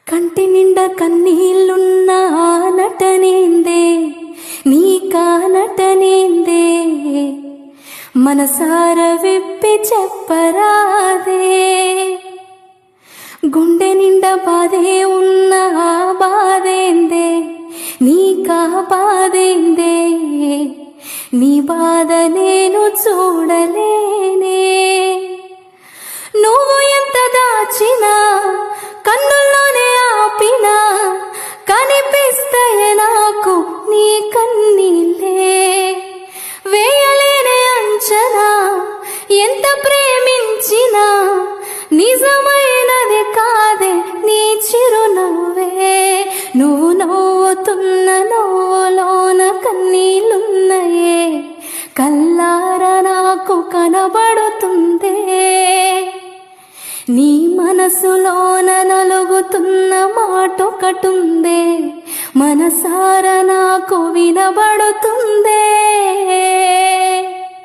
కంటి నిండా కన్నీళ్ళున్న ఆ నటనేందే, నీ కానటనేందే, మనసార విప్పి చెప్పరాదే. గుండె నిండా బాధే ఉన్న ఆ బాధేందే, నీ కా బాధేందే, నీ బాధ నేను చూడలేనే. నువ్వు ఎంత దాచినా కన్నుల్లోనే ఆపినా కనిపిస్తాయి నాకు నీ కన్నీళ్ళే. వేయలేని అంచనా ఎంత ప్రేమించినా నిజమైనది కాదే నీ చిరునవ్వే. నువ్వు నవ్వుతున్న నవ్వులోన కన్నీళ్ళున్నాయే, కల్లారా నాకు కనబడుతుందే. నీ మనసులోన నలుగుతున్న మాటొకటుందే, మనసారా నాకు వినబడుతుందే.